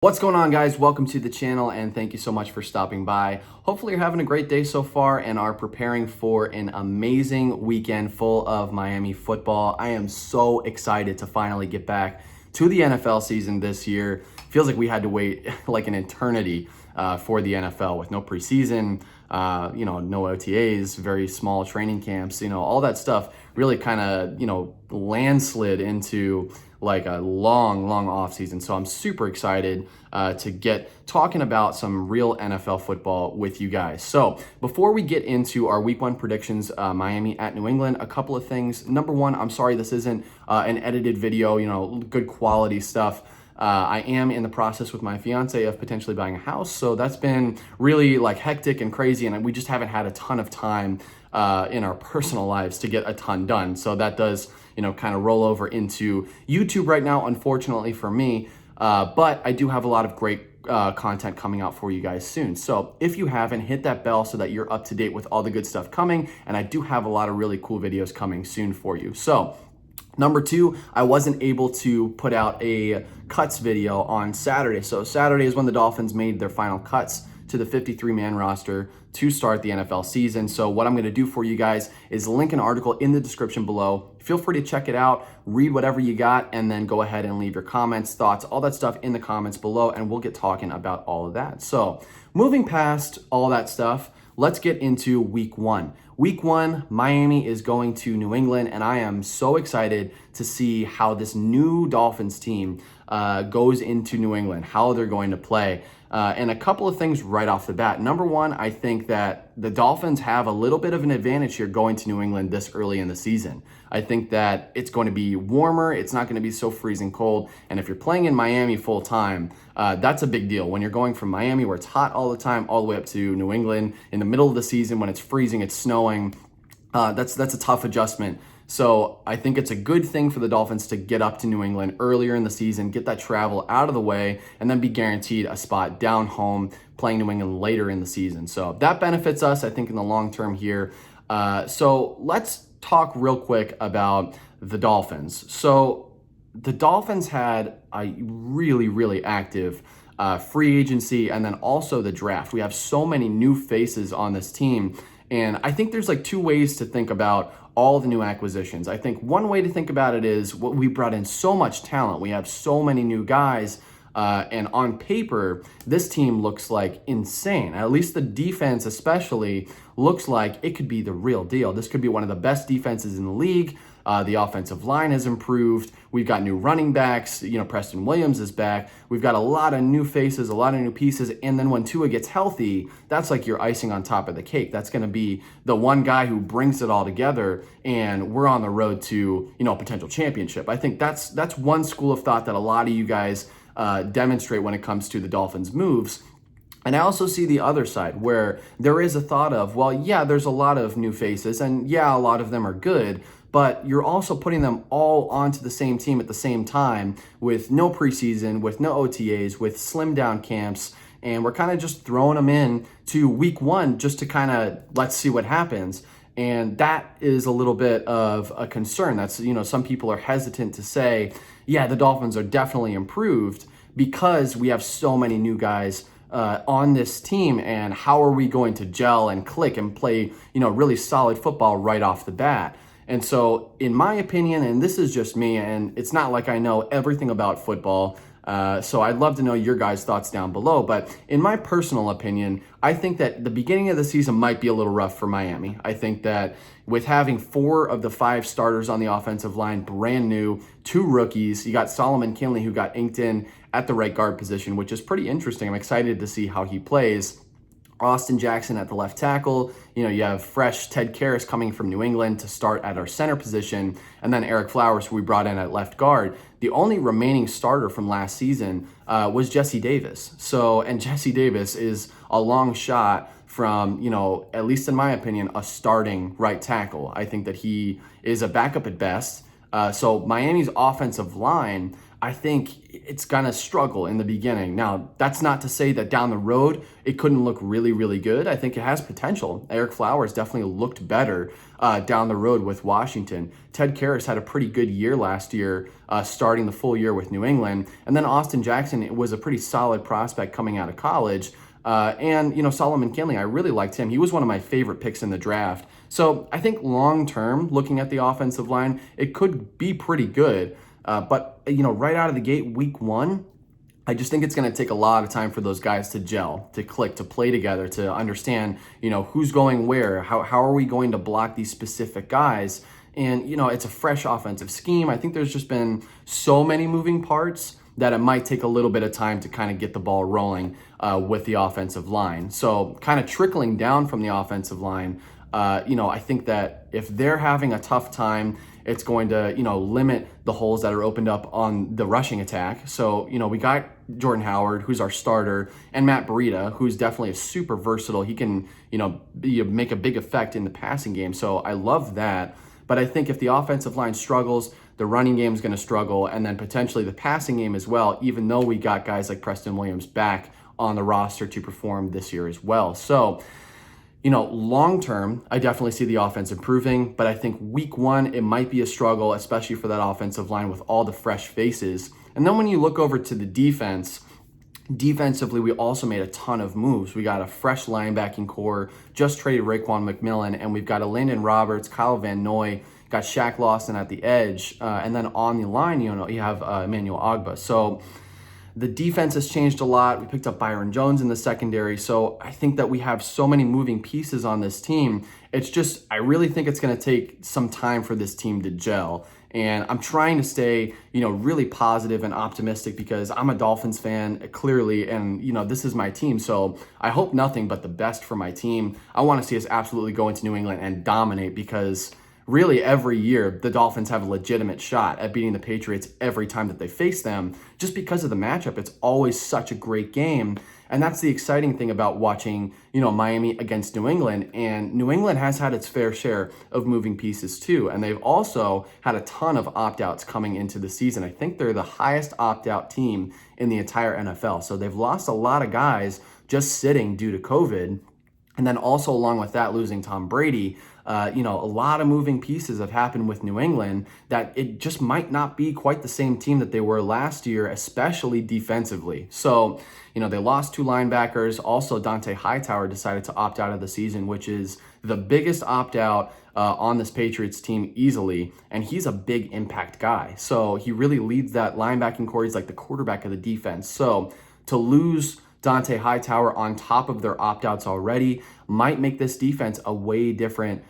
What's going on, guys? Welcome to the channel and thank you so much for stopping by. Hopefully you're having a great day so far and are preparing for an amazing weekend full of Miami football. I am so excited to finally get back to the NFL season this year. Feels like we had to wait like an eternity for the NFL with no preseason, no OTAs, very small training camps, all that stuff really kind of, landslid into like a long off season. So I'm super excited to get talking about some real NFL football with you guys. So before we get into our week one predictions, Miami at New England, a couple of things. Number one, I'm sorry this isn't an edited video, good quality stuff. I am in the process with my fiance of potentially buying a house. So that's been really like hectic and crazy. And we just haven't had a ton of time in our personal lives to get a ton done. So that does, kind of roll over into YouTube right now, unfortunately for me. But I do have a lot of great content coming out for you guys soon. So if you haven't, hit that bell so that you're up to date with all the good stuff coming. And I do have a lot of really cool videos coming soon for you. So number two, I wasn't able to put out a cuts video on Saturday. So Saturday is when the Dolphins made their final cuts to the 53-man roster to start the NFL season. So what I'm gonna do for you guys is link an article in the description below. Feel free to check it out, read whatever you got, and then go ahead and leave your comments, thoughts, all that stuff in the comments below, and we'll get talking about all of that. So moving past all that stuff, let's get into week one. Week one, Miami is going to New England, and I am so excited to see how this new Dolphins team goes into New England, how they're going to play. And a couple of things right off the bat. Number one, I think that the Dolphins have a little bit of an advantage here going to New England this early in the season. I think that it's going to be warmer. It's not going to be so freezing cold. And if you're playing in Miami full time, that's a big deal. When you're going from Miami where it's hot all the time, all the way up to New England in the middle of the season when it's freezing, it's snowing, that's a tough adjustment. So I think it's a good thing for the Dolphins to get up to New England earlier in the season, get that travel out of the way, and then be guaranteed a spot down home playing New England later in the season. So that benefits us, I think, in the long term here. So let's talk real quick about the Dolphins. So the Dolphins had a really active free agency and then also the draft. We have so many new faces on this team. And I think there's like two ways to think about all the new acquisitions. I think one way to think about it is what we brought in so much talent. We have so many new guys. And on paper, this team looks like insane. At least the defense especially looks like it could be the real deal. This could be one of the best defenses in the league. The offensive line has improved. We've got new running backs. Preston Williams is back. We've got a lot of new faces, a lot of new pieces. And then when Tua gets healthy, that's like your icing on top of the cake. That's going to be the one guy who brings it all together. And we're on the road to, a potential championship. I think that's one school of thought that a lot of you guys demonstrate when it comes to the Dolphins' moves. And I also see the other side where there is a thought of, well, yeah, there's a lot of new faces and yeah, a lot of them are good, but you're also putting them all onto the same team at the same time with no preseason, with no OTAs, with slimmed down camps. And we're kind of just throwing them in to week one just to kind of let's see what happens. And that is a little bit of a concern. That's, some people are hesitant to say, yeah, the Dolphins are definitely improved because we have so many new guys on this team. And how are we going to gel and click and play, really solid football right off the bat? And so in my opinion, and this is just me, and it's not like I know everything about football, so I'd love to know your guys' thoughts down below. But in my personal opinion, I think that the beginning of the season might be a little rough for Miami. I think that with having 4 of the 5 starters on the offensive line brand new, 2 rookies, you got Solomon Kinley who got inked in at the right guard position, which is pretty interesting. I'm excited to see how he plays. Austin Jackson at the left tackle. You have fresh Ted Karras coming from New England to start at our center position, and then Eric Flowers, who we brought in at left guard. The only remaining starter from last season was Jesse Davis. And Jesse Davis is a long shot from, at least in my opinion, a starting right tackle. I think that he is a backup at best. So Miami's offensive line, I think it's going to struggle in the beginning. Now, that's not to say that down the road it couldn't look really, really good. I think it has potential. Eric Flowers definitely looked better down the road with Washington. Ted Karras had a pretty good year last year, starting the full year with New England. And then Austin Jackson was a pretty solid prospect coming out of college. And, Solomon Kinley, I really liked him. He was one of my favorite picks in the draft. So I think long term, looking at the offensive line, it could be pretty good. But right out of the gate, week one, I just think it's going to take a lot of time for those guys to gel, to click, to play together, to understand, who's going where, how are we going to block these specific guys. And, it's a fresh offensive scheme. I think there's just been so many moving parts that it might take a little bit of time to kind of get the ball rolling with the offensive line. So kind of trickling down from the offensive line, I think that if they're having a tough time, it's going to, limit the holes that are opened up on the rushing attack. So, we got Jordan Howard, who's our starter, and Matt Breida, who's definitely a super versatile. He can, make a big effect in the passing game. So I love that. But I think if the offensive line struggles, the running game is going to struggle, and then potentially the passing game as well, even though we got guys like Preston Williams back on the roster to perform this year as well. So, long term, I definitely see the offense improving, but I think week one, it might be a struggle, especially for that offensive line with all the fresh faces. And then when you look over to the defensively, we also made a ton of moves. We got a fresh linebacking core, just traded Raekwon McMillan, and we've got a Landon Roberts, Kyle Van Noy, got Shaq Lawson at the edge, and then on the line, you have Emmanuel Ogbah. So the defense has changed a lot. We picked up Byron Jones in the secondary. So I think that we have so many moving pieces on this team. It's just, I really think it's going to take some time for this team to gel. And I'm trying to stay, really positive and optimistic because I'm a Dolphins fan, clearly, and, this is my team. So I hope nothing but the best for my team. I want to see us absolutely go into New England and dominate because really every year the Dolphins have a legitimate shot at beating the Patriots every time that they face them just because of the matchup. It's always such a great game. And that's the exciting thing about watching, Miami against New England. And New England has had its fair share of moving pieces too. And they've also had a ton of opt-outs coming into the season. I think they're the highest opt-out team in the entire NFL. So they've lost a lot of guys just sitting due to COVID. And then also along with that, losing Tom Brady, a lot of moving pieces have happened with New England that it just might not be quite the same team that they were last year, especially defensively. So, they lost two linebackers. Also, Dante Hightower decided to opt out of the season, which is the biggest opt-out on this Patriots team easily. And he's a big impact guy. So he really leads that linebacking core. He's like the quarterback of the defense. So to lose Dante Hightower on top of their opt-outs already might make this defense a way different,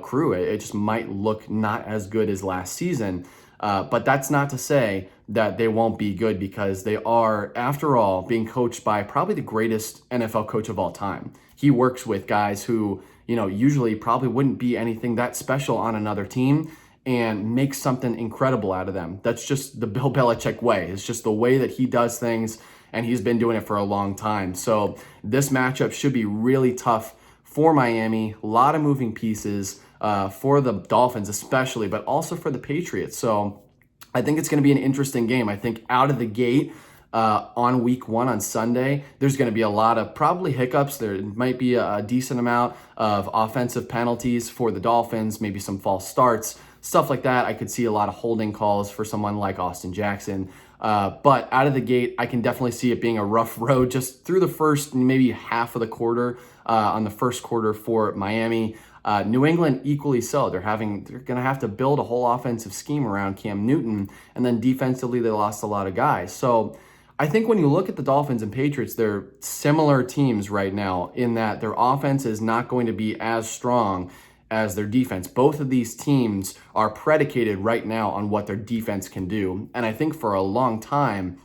crew. It just might look not as good as last season. But that's not to say that they won't be good because they are, after all, being coached by probably the greatest NFL coach of all time. He works with guys who, usually probably wouldn't be anything that special on another team and makes something incredible out of them. That's just the Bill Belichick way. It's just the way that he does things, and he's been doing it for a long time. So this matchup should be really tough for Miami. A lot of moving pieces for the Dolphins especially, but also for the Patriots. So I think it's going to be an interesting game. I think out of the gate on week one on Sunday, there's going to be a lot of probably hiccups. There might be a decent amount of offensive penalties for the Dolphins, maybe some false starts, stuff like that. I could see a lot of holding calls for someone like Austin Jackson. But out of the gate, I can definitely see it being a rough road just through the first maybe half of the quarter on the first quarter for Miami. New England equally so. They're going to have to build a whole offensive scheme around Cam Newton, and then defensively they lost a lot of guys. So I think when you look at the Dolphins and Patriots, they're similar teams right now in that their offense is not going to be as strong as their defense. Both of these teams are predicated right now on what their defense can do. And I think for a long time,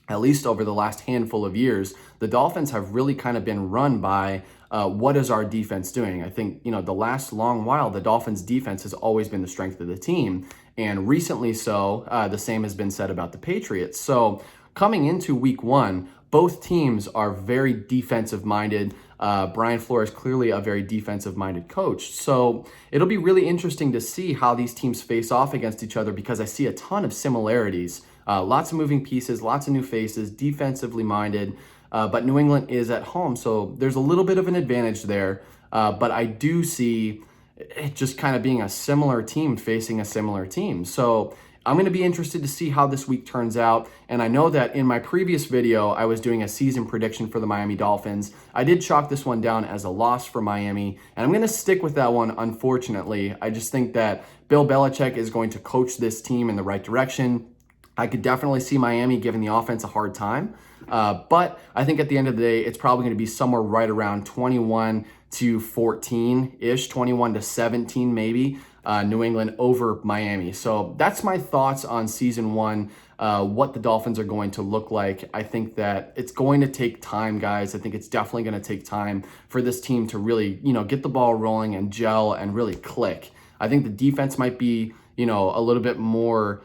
at least over the last handful of years, the Dolphins have really kind of been run by what is our defense doing? I think, the last long while, the Dolphins defense has always been the strength of the team. And recently the same has been said about the Patriots. So coming into week one, both teams are very defensive minded. Brian Flores clearly a very defensive minded coach. So it'll be really interesting to see how these teams face off against each other because I see a ton of similarities Lots of moving pieces, lots of new faces, defensively minded, but New England is at home, so there's a little bit of an advantage there. But I do see it just kind of being a similar team facing a similar team. So I'm going to be interested to see how this week turns out. And I know that in my previous video, I was doing a season prediction for the Miami Dolphins. I did chalk this one down as a loss for Miami, and I'm going to stick with that one, unfortunately. I just think that Bill Belichick is going to coach this team in the right direction. I could definitely see Miami giving the offense a hard time. But I think at the end of the day, it's probably going to be somewhere right around 21-14-ish, 21-17 maybe. New England over Miami. So that's my thoughts on season one, what the Dolphins are going to look like. I think that it's going to take time, guys. I think it's definitely going to take time for this team to really, get the ball rolling and gel and really click. I think the defense might be, a little bit more,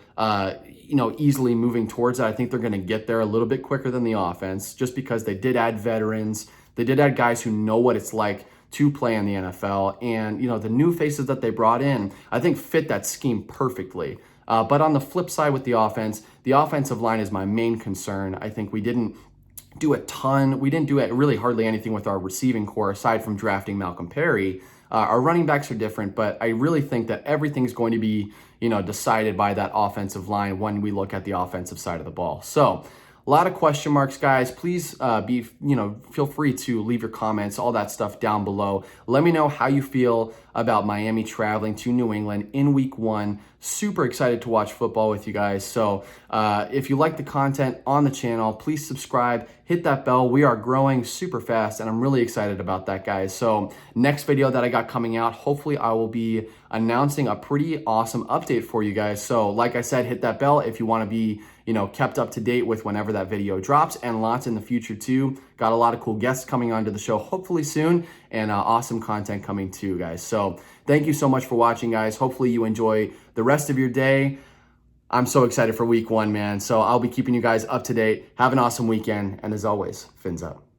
easily moving towards that. I think they're going to get there a little bit quicker than the offense, just because they did add veterans. They did add guys who know what it's like to play in the NFL. And, the new faces that they brought in, I think fit that scheme perfectly. But on the flip side with the offensive line is my main concern. I think we didn't do a ton. We didn't do really hardly anything with our receiving core aside from drafting Malcolm Perry. Our running backs are different, but I really think that everything's going to be, decided by that offensive line when we look at the offensive side of the ball. So a lot of question marks, guys. Please feel free to leave your comments, all that stuff down below. Let me know how you feel about Miami traveling to New England in week one. Super excited to watch football with you guys. So if you like the content on the channel, please subscribe, hit that bell. We are growing super fast, and I'm really excited about that, guys. So next video that I got coming out, hopefully I will be announcing a pretty awesome update for you guys. So like I said, hit that bell if you want to be kept up to date with whenever that video drops, and lots in the future too. Got a lot of cool guests coming onto the show hopefully soon, and awesome content coming too, guys. So thank you so much for watching, guys. Hopefully you enjoy the rest of your day. I'm so excited for week one, man. So I'll be keeping you guys up to date. Have an awesome weekend. And as always, fins up.